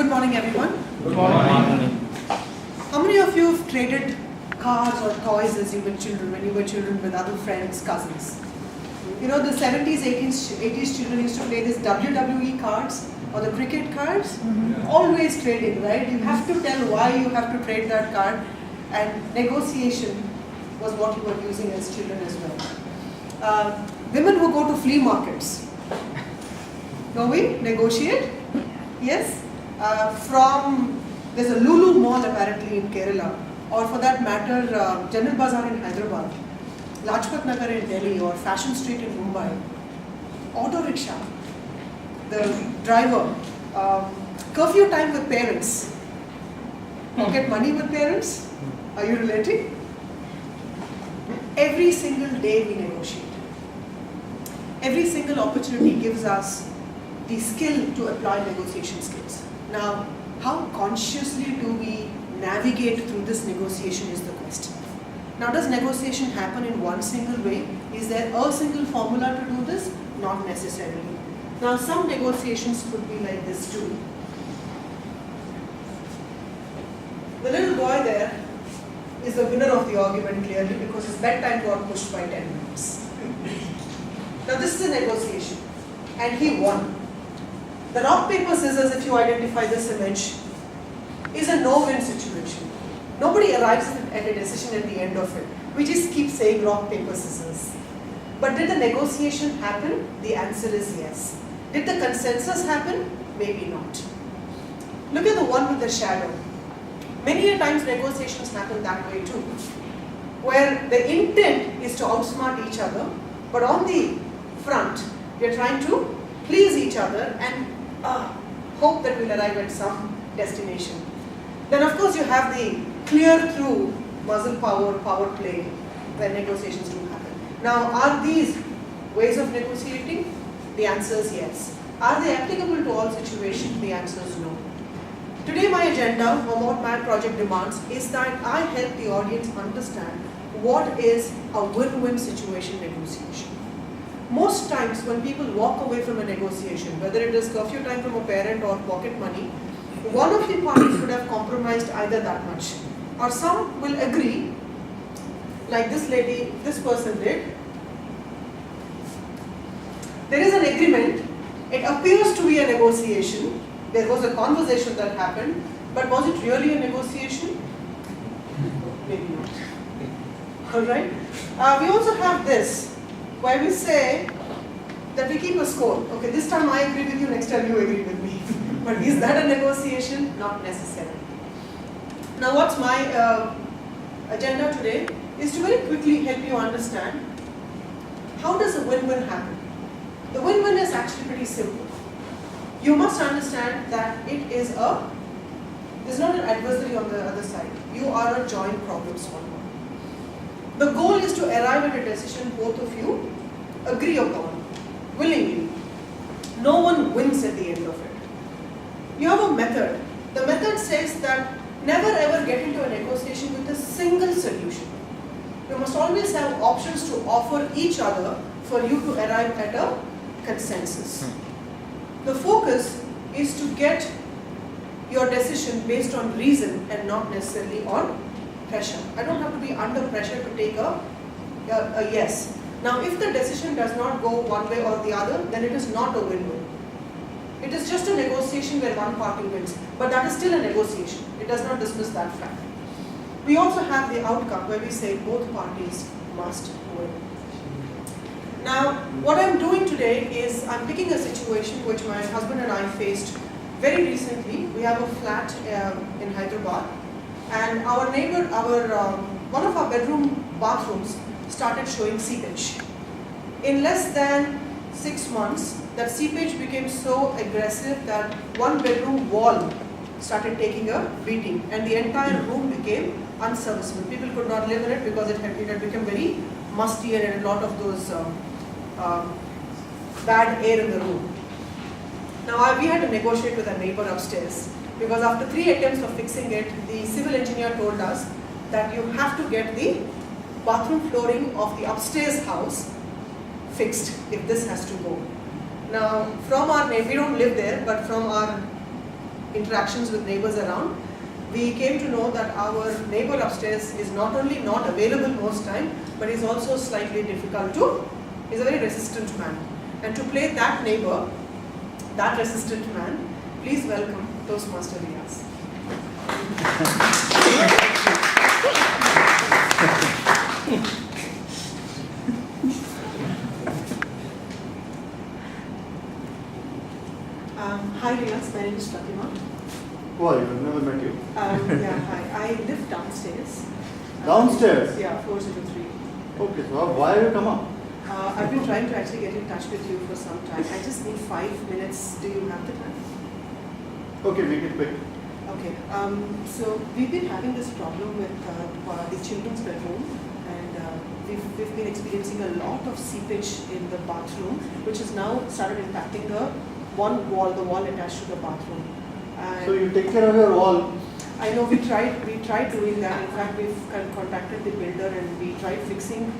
Good morning, everyone. Good morning. How many of you have traded cars or toys as you were children, when you were children with other friends, cousins? You know, the 70s, 80s children used to play these WWE cards or the cricket cards. Always trading, right? You have to tell why you have to trade that card, and negotiation was what you were using as children as well. Women who go to flea markets. Do we negotiate? Yes. There's a Lulu Mall apparently in Kerala, or for that matter, General Bazaar in Hyderabad, Lajpat Nagar in Delhi, or Fashion Street in Mumbai. Auto rickshaw, the driver, curfew time with parents, pocket money with parents. Are you relating? Every single day we negotiate. Every single opportunity gives us the skill to apply negotiation skills. Now, how consciously do we navigate through this negotiation is the question. Now, does negotiation happen in one single way? Is there a single formula to do this? Not necessarily. Now, some negotiations could be like this too. The little boy there is the winner of the argument clearly because his bedtime got pushed by 10 minutes. Now, this is a negotiation and he won. The rock, paper, scissors, if you identify this image, is a no-win situation. Nobody arrives at a decision at the end of it. We just keep saying rock, paper, scissors. But did the negotiation happen? The answer is yes. Did the consensus happen? Maybe not. Look at the one with the shadow. Many a times negotiations happen that way too, where the intent is to outsmart each other, but on the front, we are trying to please each other and hope that we'll arrive at some destination. Then of course you have the clear through muscle power play where negotiations do happen. Now, are these ways of negotiating? The answer is yes. Are they applicable to all situations? The answer is no. Today my agenda, or what my project demands, is that I help the audience understand what is a win-win situation negotiation. Most times when people walk away from a negotiation, whether it is curfew time from a parent or pocket money, one of the parties would have compromised either that much, or some will agree, like this lady, this person did. There is an agreement, it appears to be a negotiation, there was a conversation that happened, but was it really a negotiation? Maybe not. Alright? We also have this, where we say that we keep a score. Okay, this time I agree with you, next time you agree with me. But is that a negotiation? Not necessarily. Now what's my agenda today is to very quickly help you understand how does a win-win happen. The win-win is actually pretty simple. You must understand that there's not an adversary on the other side. You are a joint problem solver. The goal is to arrive at a decision both of you agree upon, willingly. No one wins at the end of it. You have a method. The method says that never ever get into a negotiation with a single solution. You must always have options to offer each other for you to arrive at a consensus. The focus is to get your decision based on reason and not necessarily on pressure. I don't have to be under pressure to take a yes. Now, if the decision does not go one way or the other, then it is not a win-win. It is just a negotiation where one party wins, but that is still a negotiation. It does not dismiss that fact. We also have the outcome where we say both parties must win. Now, what I'm doing today is I'm picking a situation which my husband and I faced very recently. We have a flat in Hyderabad, and our neighbor, one of our bedroom bathrooms started showing seepage. In less than 6 months, that seepage became so aggressive that one bedroom wall started taking a beating and the entire room became unserviceable. People could not live in it because it had become very musty and had a lot of those bad air in the room. Now we had to negotiate with our neighbor upstairs because after 3 attempts of fixing it, the civil engineer told us that you have to get the bathroom flooring of the upstairs house fixed if this has to go. Now from our neighbor, we don't live there, but from our interactions with neighbors around, we came to know that our neighbor upstairs is not only not available most time, but is also slightly difficult to, is a very resistant man. And to play that neighbor, that resistant man, please welcome Toastmaster Riaz. Hi Riaz, my name is Prathima. Who are you? I've never met you. Yeah, hi. I live downstairs. Downstairs? Yeah, 403. Okay, so why have you come up? I've been trying to actually get in touch with you for some time. I just need 5 minutes. Do you have the time? Okay, make it quick. Okay. So we've been having this problem with the children's bedroom, and we've been experiencing a lot of seepage in the bathroom, which has now started impacting the the wall attached to the bathroom. And so you take care of your wall. I know we tried doing that. In fact, we've contacted the builder and we tried fixing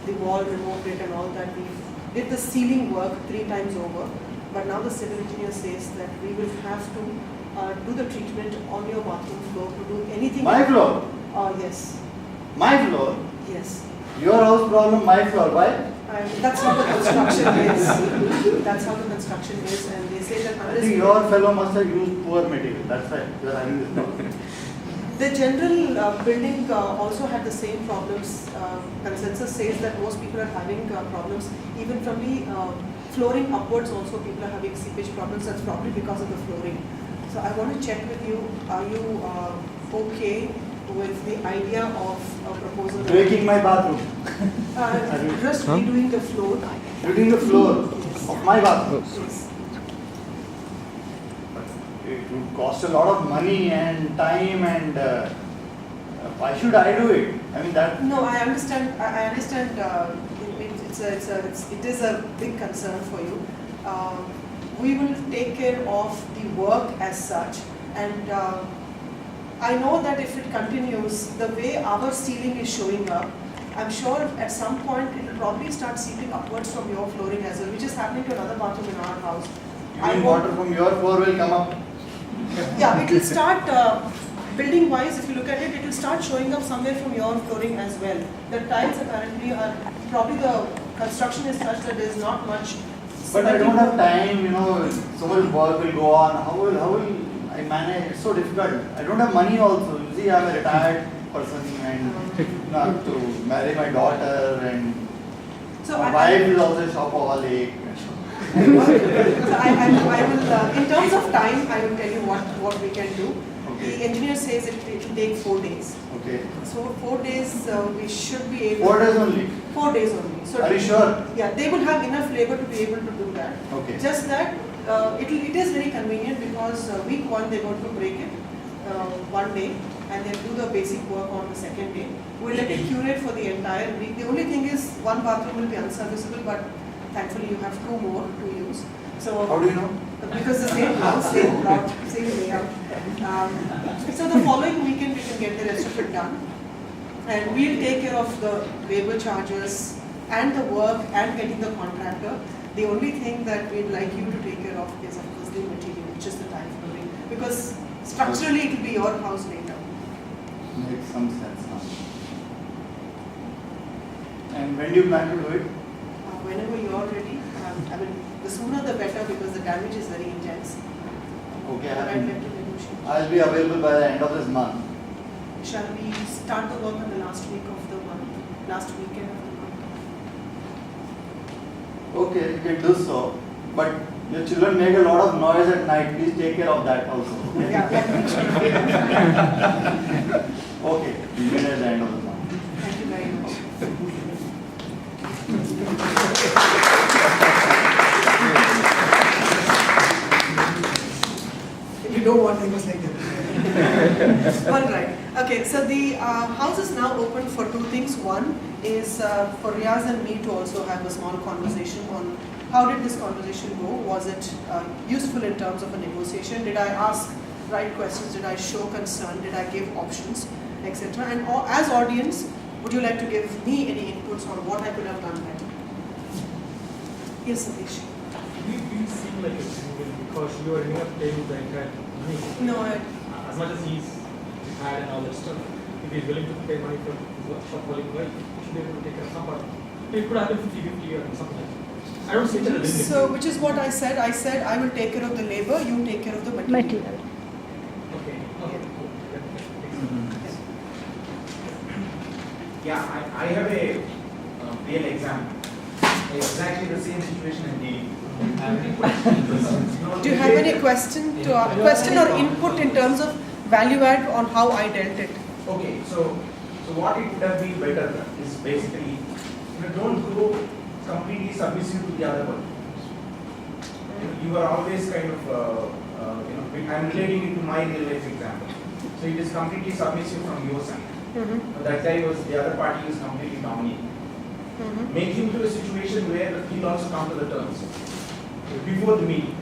the wall, removed it and all that. We did the ceiling work 3 times over, but now the civil engineer says that we will have to do the treatment on your bathroom floor to do anything. My floor? Yes. My floor? Yes. Your house problem, my floor. Why? That's how the construction is. That's how the construction is, and they say that I think your fellow must have used poor material. That's why you are having this problem. The general building also had the same problems. Consensus says that most people are having problems. Even from the flooring upwards also people are having seepage problems. That's probably because of the flooring. So I want to check with you, are you okay with the idea of a proposal? Breaking my bathroom. Just redoing the floor. Redoing the floor of my bathroom. Yes. It would cost a lot of money and time, and why should I do it? I mean that. No, I understand. I understand. It is a big concern for you. We will take care of the work as such, and I know that if it continues the way our ceiling is showing up, I'm sure at some point it will probably start seeping upwards from your flooring as well, which is happening to another bathroom in our house. You mean water from your floor will come up? Yeah, it will start building wise. If you look at it, it will start showing up somewhere from your flooring as well. The tiles apparently are probably the construction is such that there is not much. But I don't have time, so much work will go on. How will I manage? It's so difficult. I don't have money also. You see, I'm a retired person and I have to marry my daughter, and so my wife is also a shopaholic. So I will, in terms of time, I will tell you what we can do. Okay. The engineer says it will take 4 days. Okay. So 4 days we should be able. 4 days only? 4 days only. So are you sure? Yeah, they will have enough labor to be able to do that. Okay. Just that it is very convenient because week 1 they're going to break it 1 day and then do the basic work on the 2nd day. We'll let it curate for the entire week. The only thing is one bathroom will be unserviceable, but thankfully you have 2 more to use. So how do you know? Because the same house, same plot, same layout. So the following weekend we can get the rest of it done, and we'll take care of the labor charges and the work and getting the contractor. The only thing that we'd like you to take care of is of course the material, which is the tile flooring, because structurally it will be your house later. Makes some sense now. And when do you plan to do it? Whenever you're ready. I mean, the sooner the better because the damage is very intense. Okay, I'd like to negotiate. I'll be available by the end of this month. Shall we start the work on the last week of the month, last weekend of the month? Okay, you can do so. But your children make a lot of noise at night. Please take care of that also. Okay? Yeah. Okay, we'll meet at the end of the month. Thank you very much. You don't want things like that. All right. Okay, so the house is now open for 2 things. One is for Riaz and me to also have a small conversation on how did this conversation go? Was it useful in terms of a negotiation? Did I ask right questions? Did I show concern? Did I give options, etc.? And as audience, would you like to give me any inputs on what I could have done better? Yes, Satish. We seem like a single because you are ending up paying the entire money. No, As much as he's retired and all that stuff, if he's willing to pay money for his workshop while he should be able to take care of some part. It could happen 50-50 or something like that. I don't see it as a win-win. So, which is what I said. I said I will take care of the labor, you take care of the material. Okay. Okay. Cool. Yeah, I have a real example. Exactly the same situation in Delhi. I have any questions? Do you have any question or input in terms of value add on how I dealt it? Okay, so what it would have been better is basically, don't go completely submissive to the other one. You are always kind of, I'm relating it to my real life example. So it is completely submissive from your side. That guy the other party is completely dominating. Make him to a situation where he'll also come to the terms before the meeting.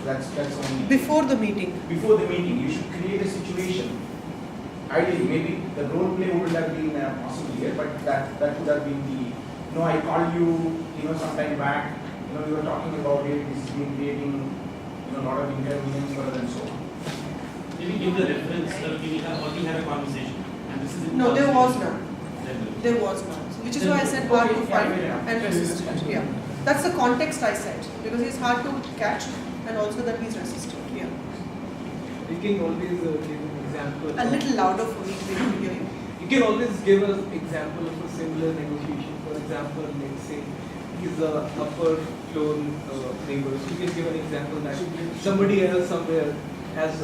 That's only. Before the meeting. Before the meeting, you should create a situation. Ideally, maybe the role play would have been possible here, but that would have been the. I called you, sometime back. We were talking about it. This has been creating, a lot of inconvenience for us and so on. Maybe give the reference that we have already had a conversation, and this is. No, there was none. There was none. Which is why I said hard to find and resistant. Yeah, that's the context I said, because he's hard to catch and also that he's resistant. Yeah. You can always give an example. A little louder for me to be able to hear you. You can always give an example of a similar negotiation. For example, let's say he's a upper floor neighbor. So you can give an example that somebody else somewhere has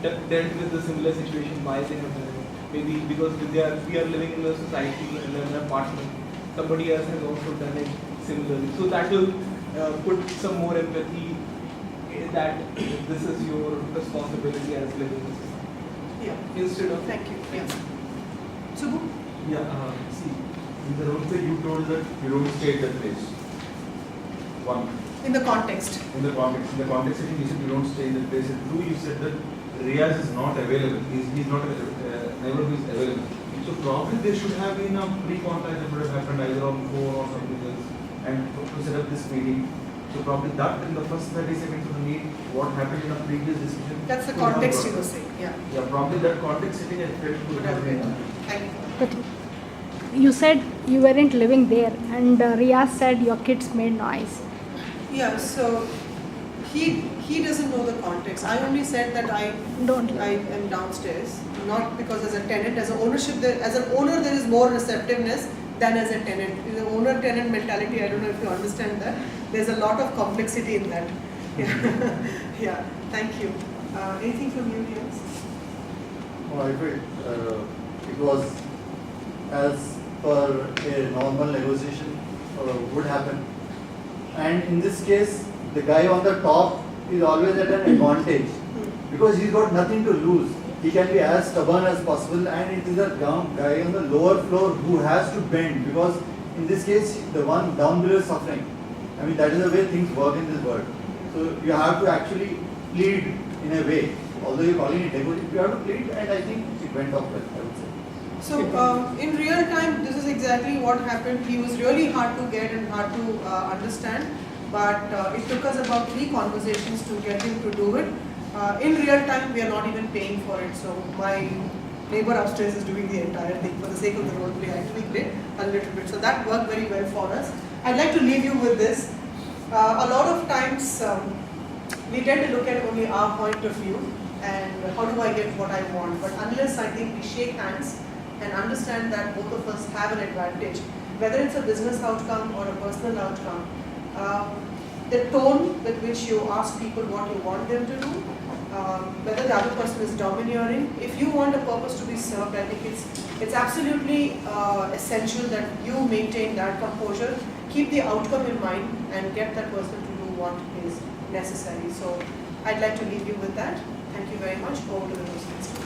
dealt with a similar situation. Why they have done it? Maybe because we are living in a society and in an apartment. Somebody else has also done it similarly. So that will put some more empathy that this is your responsibility as living in society. Yeah. Instead of Thank you. Yeah. Subbu? Yeah, see, in the role play you told that you don't stay at that place. One. In the context. In the context setting you said you don't stay in that place. And two, you said that Riaz is not available. He's not never who is available. So probably there should have been a pre-contact that would have happened either on phone or something else and to set up this meeting. So probably that in the first 30 seconds of the meet, what happened in a previous discussion. That's the context you were saying. Yeah. Yeah, probably that context setting I felt could have been. Thank you. But you said you weren't living there, and Riaz said your kids made noise. Yeah. So he doesn't know the context. I only said that I am downstairs, not because as a tenant, as an owner there is more receptiveness than as a tenant. In the owner-tenant mentality, I don't know if you understand that. There's a lot of complexity in that. Yeah. Yeah. Thank you. Anything from you, Riaz? I felt it was as per a normal negotiation would happen. And in this case, the guy on the top is always at an advantage because he's got nothing to lose. He can be as stubborn as possible, and it is a guy on the lower floor who has to bend because in this case, the one down below is suffering. I mean, that is the way things work in this world. So you have to actually plead in a way. Although you're calling it negotiation, you have to plead, and I think it went off well, I would say. So in real time, this is exactly what happened. He was really hard to get and hard to understand, but it took us about 3 conversations to get him to do it. In real time, we are not even paying for it. So my neighbor upstairs is doing the entire thing for the sake of the role play. I tweaked it a little bit. So that worked very well for us. I'd like to leave you with this. A lot of times, we tend to look at only our point of view and how do I get what I want. But unless I think we shake hands and understand that both of us have an advantage, whether it's a business outcome or a personal outcome, the tone with which you ask people what you want them to do, whether the other person is domineering, if you want a purpose to be served, I think it's absolutely essential that you maintain that composure, keep the outcome in mind and get that person to do what is necessary. So I'd like to leave you with that. Thank you very much. Over to the Toastmasters.